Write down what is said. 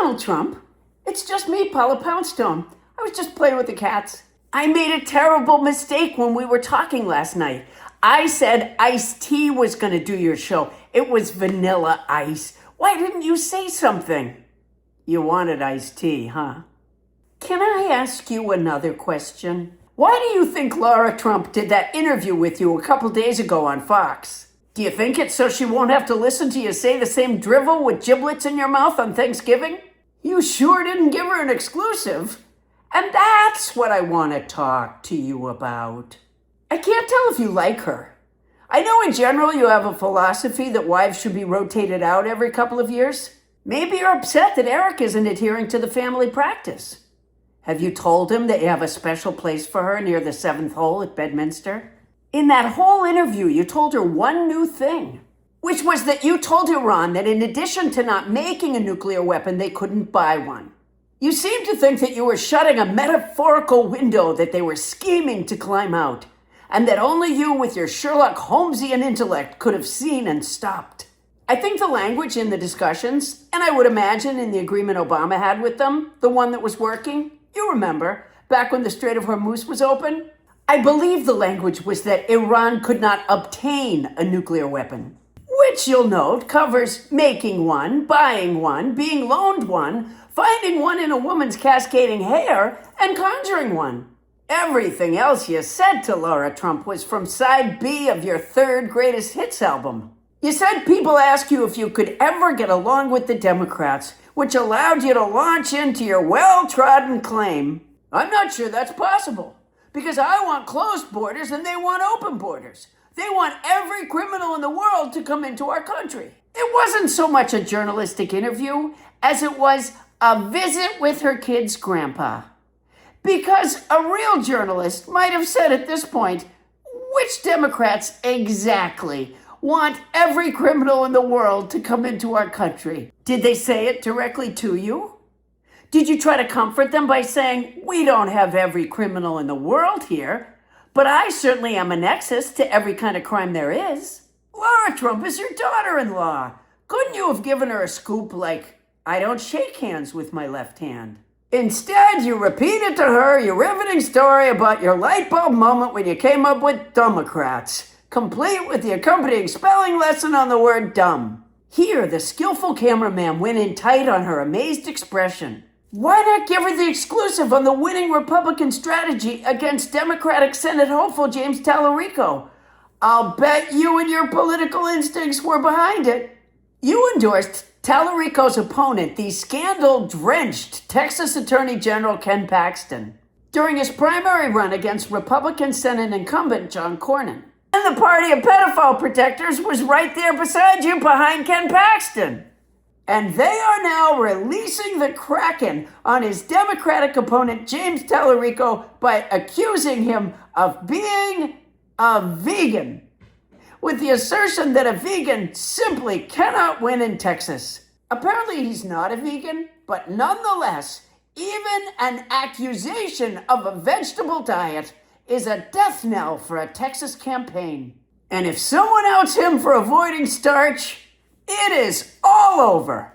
Donald Trump. It's just me, Paula Poundstone. I was just playing with the cats. I made a terrible mistake when we were talking last night. I said iced tea was going to do your show. It was vanilla ice. Why didn't you say something? You wanted iced tea, huh? Can I ask you another question? Why do you think Lara Trump did that interview with you a couple days ago on Fox? Do you think it's so she won't have to listen to you say the same drivel with giblets in your mouth on Thanksgiving? You sure didn't give her an exclusive. And that's what I want to talk to you about. I can't tell if you like her. I know in general you have a philosophy that wives should be rotated out every couple of years. Maybe you're upset that Eric isn't adhering to the family practice. Have you told him that you have a special place for her near the 7th hole at Bedminster? In that whole interview, you told her one new thing, which was that you told Iran that in addition to not making a nuclear weapon, they couldn't buy one. You seemed to think that you were shutting a metaphorical window that they were scheming to climb out, and that only you with your Sherlock Holmesian intellect could have seen and stopped. I think the language in the discussions, and I would imagine in the agreement Obama had with them, the one that was working, you remember, back when the Strait of Hormuz was open, I believe the language was that Iran could not obtain a nuclear weapon, which you'll note covers making one, buying one, being loaned one, finding one in a woman's cascading hair, and conjuring one. Everything else you said to Lara Trump was from side B of your 3rd greatest hits album. You said people ask you if you could ever get along with the Democrats, which allowed you to launch into your well-trodden claim. I'm not sure that's possible, because I want closed borders and they want open borders. They want every criminal in the world to come into our country. It wasn't so much a journalistic interview as it was a visit with her kid's grandpa. Because a real journalist might have said at this point, which Democrats exactly want every criminal in the world to come into our country? Did they say it directly to you? Did you try to comfort them by saying, we don't have every criminal in the world here, but I certainly am a nexus to every kind of crime there is? Lara Trump is your daughter-in-law. Couldn't you have given her a scoop like, I don't shake hands with my left hand? Instead, you repeated to her your riveting story about your light bulb moment when you came up with Dumocrats, complete with the accompanying spelling lesson on the word dumb. Here, the skillful cameraman went in tight on her amazed expression. Why not give her the exclusive on the winning Republican strategy against Democratic Senate hopeful James Tallarico? I'll bet you and your political instincts were behind it. You endorsed Tallarico's opponent, the scandal-drenched Texas Attorney General Ken Paxton, during his primary run against Republican Senate incumbent John Cornyn. And the party of pedophile protectors was right there beside you behind Ken Paxton. And they are now releasing the Kraken on his Democratic opponent James Tallarico by accusing him of being a vegan, with the assertion that a vegan simply cannot win in Texas. Apparently he's not a vegan, but nonetheless, even an accusation of a vegetable diet is a death knell for a Texas campaign. And if someone outs him for avoiding starch, it is all over.